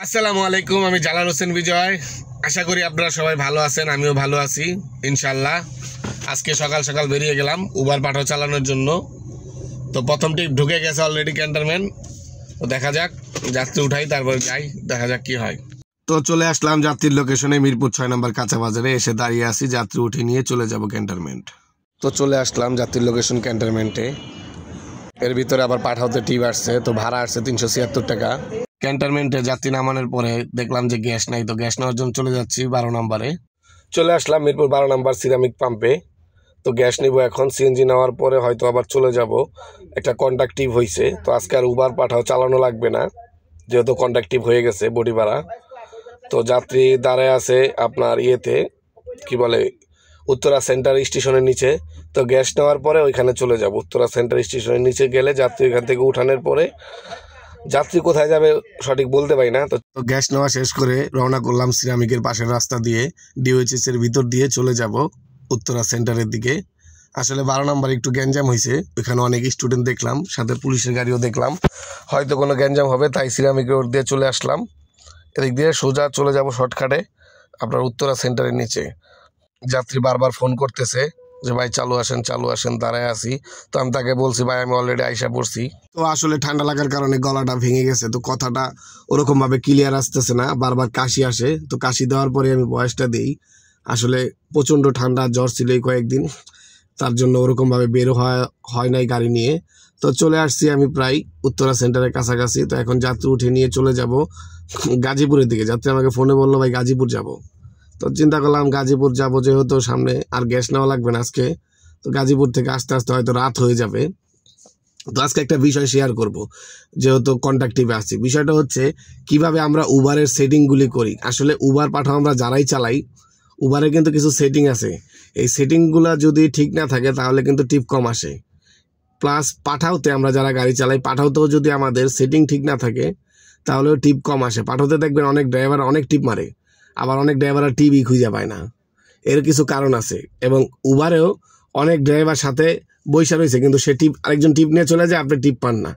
আসসালামু আলাইকুম, আমি জালাল হোসেন বিজয়। আশা করি আপনারা সবাই ভালো আছেন, আমিও ভালো আছি ইনশাল্লাহ। আজকে সকাল সকাল বেরিয়ে গেলাম উবার পাঠাও চালানোর জন্য। তো প্রথম টিপ ঢুকে গেছে অলরেডি ক্যান্টনমেন্ট। তো দেখা যাক, যাত্রী উঠাই তারপর যাই, দেখা যাক কি হয়। তো চলে আসলাম যাত্রীর লোকেশনে, মিরপুর 6 নম্বর কাঁচা বাজারে এসে দাঁড়িয়ে আছি। যাত্রী উঠে নিয়ে চলে যাব ক্যান্টনমেন্ট। তো চলে আসলাম যাত্রীর লোকেশন ক্যান্টনমেন্টে। এর ভিতরে আবার পাঠাওতে টিপ আসছে, তো ভাড়া আসছে 376 টাকা। ক্যান্টনমেন্টে যাত্রী নামানোর পরে দেখলাম যে গ্যাস নাই, তো গ্যাস নেওয়ার জন্য চলে যাচ্ছি 12 নম্বরে। চলে আসলাম মিরপুর 12 নম্বর সিরামিক পাম্পে। তো গ্যাস নিব এখন। সিএনজি নেওয়ার পরে হয়তো আবার চলে যাব। একটা কন্ডাক্টিভ হয়েছে, তো আজকে আর উবার পাঠাও চালানো লাগবে না, যেহেতু কন্ডাক্টিভ হয়ে গেছে বডি ভাড়া। তো যাত্রী দাঁড়ায় আছে আপনার ইয়েতে কি বলে উত্তরা সেন্টার স্টেশনের নিচে। তো গ্যাস নেওয়ার পরে ওইখানে চলে যাব। উত্তরা সেন্টার স্টেশনের নিচে গেলে যাত্রী ওইখান থেকে উঠানোর পরে যাত্রী কোথায় যাবে সঠিক বলতে পারি না। তো গ্যাস নেওয়া শেষ করে রওনা করলাম সিরামিকের পাশের রাস্তা দিয়ে, ডিওএইচএস এর ভিতর দিয়ে চলে যাব উত্তরা সেন্টারের দিকে। আসলে 12 নম্বর একটু গ্যাঞ্জাম হয়েছে, ওইখানে অনেক স্টুডেন্ট দেখলাম, সাথে পুলিশের গাড়িও দেখলাম, হয়তো কোনো গ্যাঞ্জাম হবে, তাই সিরামিক রোড দিয়ে চলে আসলাম। এদিক দিয়ে সোজা চলে যাব শর্টকাটে আপনার উত্তরা সেন্টারের নিচে। যাত্রী বারবার ফোন করতেছে যে ভাই চালু আসেন, দাঁড়ায় আছি। তো আমি তাকে বলছি ভাই আমি অলরেডি আইসা পড়ছি। তো আসলে ঠান্ডা লাগার কারণে গলাটা ভেঙে গেছে, তো কথাটা ওরকম ভাবে ক্লিয়ার আসতেছে না, বারবার কাশি আসে। তো কাশি দেওয়ার পরে আমি ভয়েসটা দিই। আসলে প্রচণ্ড ঠান্ডা, জ্বর ছিল এই কয়েকদিন, তার জন্য ওরকম ভাবে বের হয় নাই গাড়ি নিয়ে। তো চলে আসছি আমি প্রায় উত্তরা সেন্টারের কাছাকাছি। তো এখন যাত্রী উঠে নিয়ে চলে যাব গাজীপুরের দিকে। যাত্রী আমাকে ফোনে বললো ভাই গাজীপুর যাব। তো চিন্তা করলাম গাজীপুর যাব, যেহেতু সামনে আর গ্যাস নেওয়া লাগবে না আজকে, তো গাজীপুর থেকে আস্তে আস্তে হয়তো রাত হয়ে যাবে। তো আজকে একটা বিষয় শেয়ার করব, যেহেতু কন্ট্যাক্টিভে আসছি। বিষয়টা হচ্ছে কিভাবে আমরা উবারের সেটিংগুলি করি। আসলে উবার পাঠাও আমরা যারাই চালাই, উবারে কিন্তু কিছু সেটিং আছে, এই সেটিংগুলো যদি ঠিক না থাকে তাহলে কিন্তু টিপ কম আসে। প্লাস পাঠাওতে আমরা যারা গাড়ি চালাই, পাঠাওতেও যদি আমাদের সেটিং ঠিক না থাকে তাহলেও টিপ কম আসে। পাঠাওতে দেখবেন অনেক ড্রাইভার অনেক টিপ মারে, আবার অনেক ড্রাইভাররা টিপই খুঁজে পায় না। এর কিছু কারণ আছে। এবং উবারেও অনেক ড্রাইভার সাথে বৈশা রয়েছে, কিন্তু সে টিপ আরেকজন টিপ নিয়ে চলে যায়, আপনি টিপ পান না।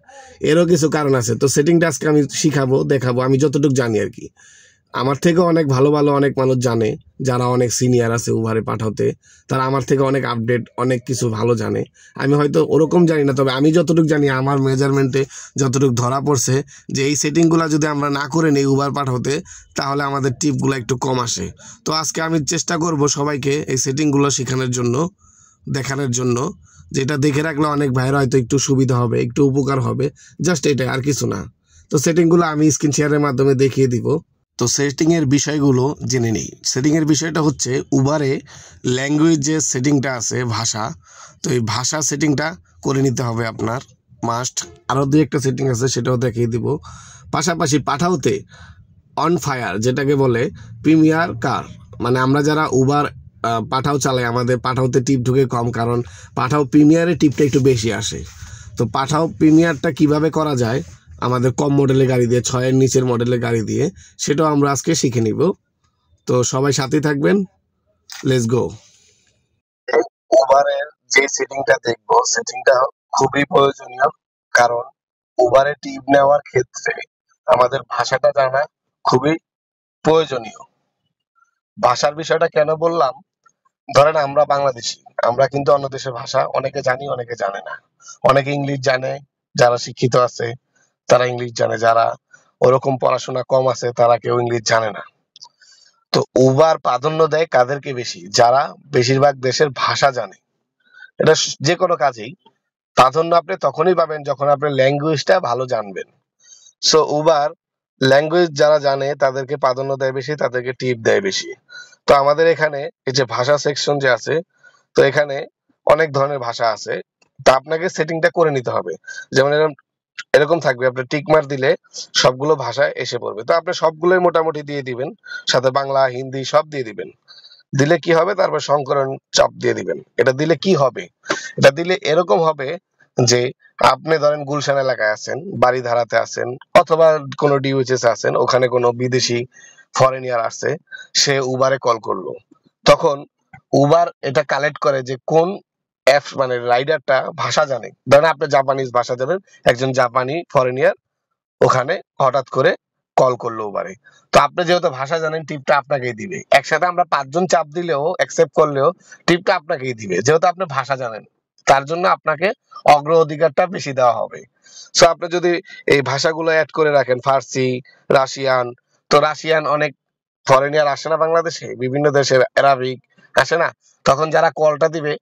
এরও কিছু কারণ আছে। তো সেটিংটা আজকে আমি শিখাবো, দেখাবো, আমি যতটুকু জানি আর কি। আমার থেকেও অনেক ভালো ভালো অনেক মানুষ জানে, যারা অনেক সিনিয়র আছে উবারে পাঠাতে, তারা আমার থেকে অনেক আপডেট, অনেক কিছু ভালো জানে। আমি হয়তো ওরকম জানি না, তবে আমি যতটুকু জানি, আমার মেজারমেন্টে যতটুকু ধরা পড়ছে যে এই সেটিংগুলো যদি আমরা না করে নিই উবার পাঠাতে, তাহলে আমাদের টিপগুলো একটু কম আসে। তো আজকে আমি চেষ্টা করব সবাইকে এই সেটিংগুলো শেখানোর জন্য, দেখানোর জন্য, যেটা দেখে রাখলে অনেক ভাইয়ের হয়তো একটু সুবিধা হবে, একটু উপকার হবে, জাস্ট এটাই, আর কিছু না। তো সেটিংগুলো আমি স্ক্রিন শেয়ারের মাধ্যমে দেখিয়ে দিব। তো সেটিংয়ের বিষয়গুলো জেনে নেই। সেটিংয়ের বিষয়টা হচ্ছে উবারে ল্যাঙ্গুয়েজ যে সেটিংটা আছে, ভাষা, তো এই ভাষা সেটিংটা করে নিতে হবে আপনার মাস্ট। আরও দুই একটা সেটিং আছে, সেটাও দেখিয়ে দিব। পাশাপাশি পাঠাওতে অন ফায়ার যেটাকে বলে প্রিমিয়ার কার, মানে আমরা যারা উবার পাঠাও চালাই, আমাদের পাঠাওতে টিপ ঢুকে কম, কারণ পাঠাও প্রিমিয়ারে টিপটা একটু বেশি আসে। তো পাঠাও প্রিমিয়ারটা কিভাবে করা যায় আমাদের কম মডেলের গাড়ি দিয়ে, 6-এর নিচের মডেলের গাড়ি দিয়ে, সেটাও আমরা আজকে শিখে নিব। তো সবাই সাথেই থাকবেন, লেটস গো। উবারের যে সেটিংটা দেখবো, সেটিংটা খুবই প্রয়োজনীয়, কারণ উবারে টিপ নেওয়ার ক্ষেত্রে আমাদের ভাষাটা জানা খুবই প্রয়োজনীয়। ভাষার বিষয়টা কেন বললাম, ধরেন আমরা বাংলাদেশি, আমরা কিন্তু অন্য দেশের ভাষা অনেকে জানি, অনেকে জানে না। অনেকে ইংলিশ জানে, যারা শিক্ষিত আছে তারা ইংলিশ জানে, যারা ওরকম পড়াশোনা কম আছে তারা কেউ ইংলিশ জানে না। তো উবার প্রাধান্য দেয় কাদেরকে বেশি, যারা বেশিরভাগ দেশের ভাষা জানে। এটা যে কোনো কাজেই প্রাধান্য আপনি তখনই পাবেন যখন আপনি ল্যাঙ্গুয়েজটা ভালো জানবেন। সো উবার ল্যাঙ্গুয়েজ যারা জানে তাদেরকে প্রাধান্য দেয় বেশি, তাদেরকে টিপ দেয় বেশি। তো আমাদের এখানে এই যে ভাষা সেকশন যে আছে, তো এখানে অনেক ধরনের ভাষা আছে। তা আপনাকে সেটিংটা করে নিতে হবে। যেমন এরকম থাকবে, আপনি টিক মার দিলে সবগুলো ভাষায় এসে পড়বে। তো আপনি সবগুলোই মোটামুটি দিয়ে দিবেন, সাথে বাংলা হিন্দি সব দিয়ে দিবেন। দিলে কি হবে, তারপর সংকরণ চাপ দিয়ে দিবেন। এটা দিলে কি হবে, এটা দিলে এরকম হবে যে আপনি ধরেন গুলশান এলাকায় আছেন, বাড়িধারাতে আছেন, অথবা কোনো ডিউএইচএস আছেন, ওখানে কোনো বিদেশি ফরেনিয়ার আছে, সে উবারে কল করলো, তখন উবার এটা কালেক্ট করে যে কোন অ্যাপ, মানে রাইডারটা ভাষা জানে। ধরেন আপনি জাপানিজ ভাষা জানেন, একজন জাপানি ফরেনিয়ার ওখানে হঠাৎ করে কল করলো উবারে। তো আপনি যেহেতু ভাষা জানেন, টিপটা আপনাকেই দিবে। একসাথে আমরা 5 জন চাপ দিলেও, অ্যাকসেপ্ট করলেও টিপটা আপনাকেই দিবে, যেহেতু আপনি ভাষা জানেন। তার জন্য আপনাকে অগ্রাধিকারটা বেশি দেওয়া হবে। সো আপনি যদি এই ভাষাগুলো অ্যাড করে রাখেন, ফার্সি, রাশিয়ান, তো রাশিয়ান অনেক ফরেনিয়ার আসে না বাংলাদেশে, বিভিন্ন দেশের অ্যারাবিক আসে না, তখন যারা কলটা দিবে,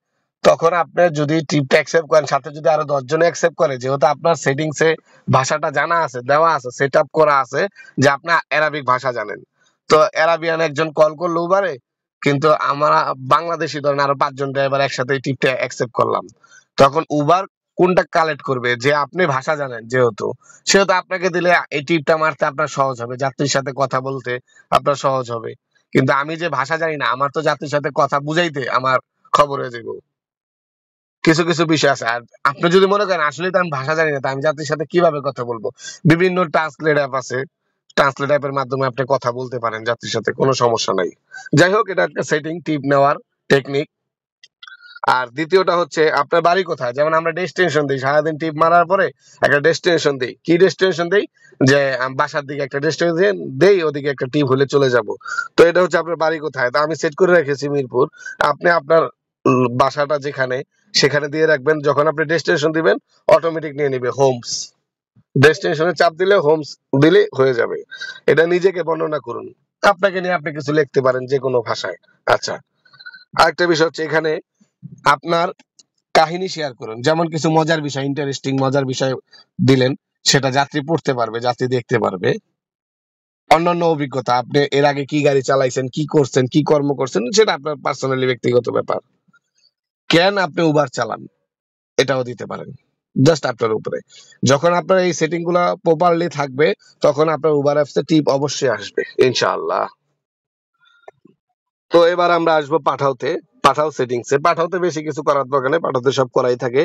তখন আপনি যদি টিপটা অ্যাকসেপ্ট করেন, সাথে যদি আরো 10 জনে অ্যাকসেপ্ট করে, যেহেতু আপনার সেটিংসে ভাষাটা জানা আছে, দেওয়া আছে, সেট আপ করা আছে যে আপনি অ্যারাবিক ভাষা জানেন, তো অ্যারাবিয়ান একজন কল করলো উবারে, কিন্তু আমরা বাংলাদেশি ধরেন আরো 5 জন ড্রাইভার একসাথে এই টিপটা অ্যাকসেপ্ট করলাম, তখন উবার কোনটা কালেক্ট করবে, যে আপনি ভাষা জানেন যেহেতু, সেহেতু আপনাকে দিলে এই টিপটা মারতে আপনার সহজ হবে, যাত্রীর সাথে কথা বলতে আপনার সহজ হবে। কিন্তু আমি যে ভাষা জানি না, আমার তো যাত্রীর সাথে কথা বুঝাইতে আমার খবর হয়ে যাবে। কিছু কিছু বিষয় আছে। আর আপনি যদি মনে করেন আসলে তো আমি ভাষা জানি না, তো আমি যাত্রীর সাথে কিভাবে কথা বলবো, বিভিন্ন ট্রান্সলেট অ্যাপ আছে, ট্রান্সলেট অ্যাপের মাধ্যমে আপনি কথা বলতে পারেন যাত্রীর সাথে, কোনো সমস্যা নাই। যাই হোক, এটা একটা সেটিং, টিপ নেওয়ার টেকনিক। আর দ্বিতীয়টা হচ্ছে আপনার বাড়ি কোথায়, যেমন আমরা ডেস্টিনেশন দিই, সারাদিন টিপ মারার পরে একটা ডেস্টিনেশন দিই। কি ডেস্টিনেশন দিই, যে বাসার দিকে একটা ডেস্টিনেশন দেই, ওদিকে একটা টিপ হলে চলে যাব। তো এটা হচ্ছে আপনার বাড়ি কোথায়, তা আমি সেট করে রেখেছি মিরপুর। আপনি আপনার বাসাটা যেখানে, সেখানে দিয়ে রাখবেন। যখন আপনি ডেস্টিনেশন দিবেন, অটোমেটিক নিয়ে নিবে হোমস। ডেস্টিনেশনে চাপ দিলে হোমস দিলে হয়ে যাবে। এটা নিজেকে বর্ণনা করুন, আপনাকে নিয়ে আপনি কিছু লিখতে পারেন যে কোনো ভাষায়। আচ্ছা, আরেকটা বিষয় হচ্ছে এখানে আপনার কাহিনী শেয়ার করুন, যেমন কিছু মজার বিষয়, ইন্টারেস্টিং মজার বিষয় দিলেন, সেটা যাত্রী পড়তে পারবে, যাত্রী দেখতে পারবে। অন্যান্য অভিজ্ঞতা, আপনি এর আগে কি গাড়ি চালাইছেন, কি করছেন, কি কর্ম করছেন, সেটা আপনার পার্সোনালি ব্যক্তিগত ব্যাপার। কেন আপনি উবার চালান, এটাও দিতে পারেন, জাস্ট আপনার উপরে। যখন আপনার এই সেটিং গুলা প্রপারলি থাকবে, তখন আপনার উবার অ্যাপসে টিপ অবশ্যই আসবে ইনশাআল্লাহ। তো এবার আমরা আসবো পাঠাওতে। পাঠাও সেটিংসে, পাঠাওতে বেশি কিছু করার দরকার নেই, পাঠাওতে সব করাই থাকে।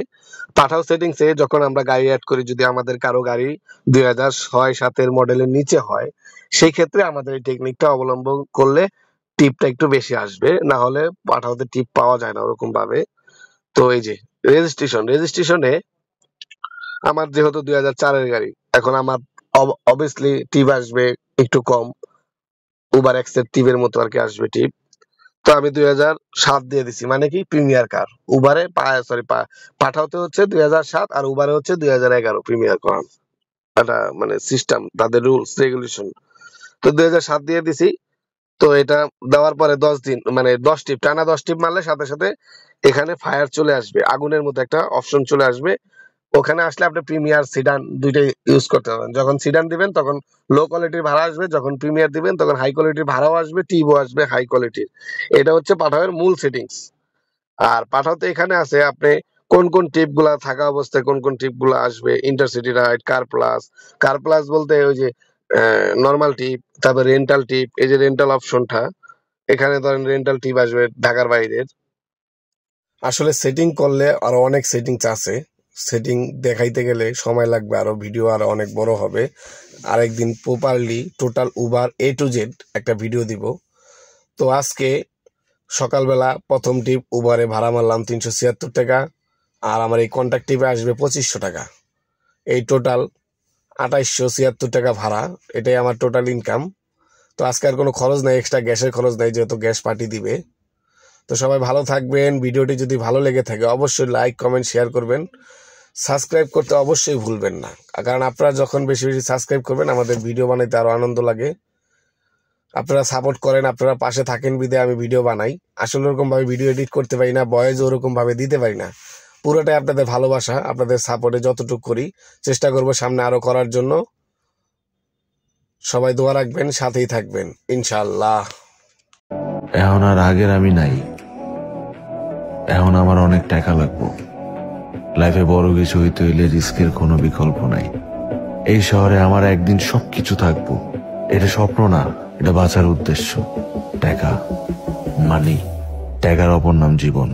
পাঠাও সেটিংসে যখন আমরা গাড়ি অ্যাড করি, যদি আমাদের কারো গাড়ি 2006-7 মডেলের নিচে হয়, সেই ক্ষেত্রে আমাদের এই টেকনিকটা অবলম্বন করলে টিপটা একটু বেশি আসবে, না হলে পাঠাওতে টিপ পাওয়া যায় না ওরকম ভাবে। তো এই যে রেজিস্ট্রেশনে আমার যেহেতু 2004-এর গাড়ি, এখন আমার অবভিয়াসলি টিপ আসবে একটু কম, উবার এক্সের টিপের মতো আর কি আসবে টিপ। তো আমি 2007 দিয়ে দিছি, মানে কি প্রিমিয়ার কার। উবারে সরি, পাঠাওতে হচ্ছে 2007, আর উবারে হচ্ছে 2011 প্রিমিয়ার কার। এটা মানে সিস্টেম, তাদের রুলস রেগুলেশন। তো 2007 দিয়ে দিছি। তো এটা দেওয়ার পরে 10 দিন, মানে 10 টিপ টানা 10 টিপ মারলে সাথে সাথে এখানে ফায়ার চলে আসবে, আগুনের মতো একটা অপশন চলে আসবে। ওখানে আসলে আপনি প্রিমিয়ার সিডান দুইটাই ইউজ করতে পারবেন। যখন সিডান দিবেন তখন লো কোয়ালিটির ভাড়া আসবে, যখন প্রিমিয়ার দিবেন তখন হাই কোয়ালিটির ভাড়াও আসবে, টিপও আসবে হাই কোয়ালিটির। এটা হচ্ছে পাঠাওয়ের মূল সেটিংস। আর পাঠাওতে এখানে আছে আপনি কোন কোন টিপ গুলা থাকা অবস্থায় কোন কোন টিপ গুলা আসবে, ইন্টারসিটি রাইড, কার প্লাস। কার প্লাস বলতে ওই যে নর্মাল টিপ, তারপর রেন্টাল টিপ, এই যে রেন্টাল অপশনটা, এখানে ধরেন রেন্টাল টিপ আসবে ঢাকার বাইরের। আসলে সেটিং করলে আরো অনেক সেটিংস আছে, সেটিং দেখাইতে গেলে সময় লাগবে, আরো ভিডিও আরো অনেক বড় হবে। আরেকদিন properly total Uber A to Z একটা ভিডিও দিব। তো আজকে সকালবেলা প্রথম টিপ উবারে ভাড়া মারলাম 376 টাকা, আর আমার এই কন্ট্যাক্ট টিপে আসবে 2500 টাকা। এই টোটাল 2876 টাকা ভাড়া, এটাই আমার টোটাল ইনকাম। তো আজকে আর কোনো খরচ নাই, এক্সট্রা গ্যাসের খরচ নাই, যেহেতু গ্যাস পার্টি দিবে। তো সবাই ভালো থাকবেন। ভিডিওটি যদি ভালো লেগে থাকে অবশ্যই লাইক, কমেন্ট, শেয়ার করবেন। সাবস্ক্রাইব করতে অবশ্যই ভুলবেন না, কারণ আপনারা যখন বেশি বেশি সাবস্ক্রাইব করবেন আমাদের ভিডিও বানাইতে আরো আনন্দ লাগে। আপনারা সাপোর্ট করেন, আপনারা পাশে থাকেন বিদে আমি ভিডিও বানাই। আসলে ওরকম ভাবে ভিডিও এডিট করতে পারি না, ভয়েস ওরকম ভাবে দিতে পারি না। পুরোটাই আপনাদের ভালোবাসা, আপনাদের সাপোর্টে যতটুকু করি চেষ্টা করব সামনে আরো করার জন্য। সবাই দোয়া রাখবেন, সাথেই থাকবেন ইনশাআল্লাহ। এখন আর আগের আমি নাই, এখন আমার অনেক টাকা লাগবো। লাইফে বড় কিছু হইতে হইলে রিস্কের কোনো বিকল্প নাই। এই শহরে আমার একদিন সবকিছু থাকবো, এটা স্বপ্ন না, এটা বাঁচার উদ্দেশ্য। টাকা, মানি, টাকার অপর নাম জীবন।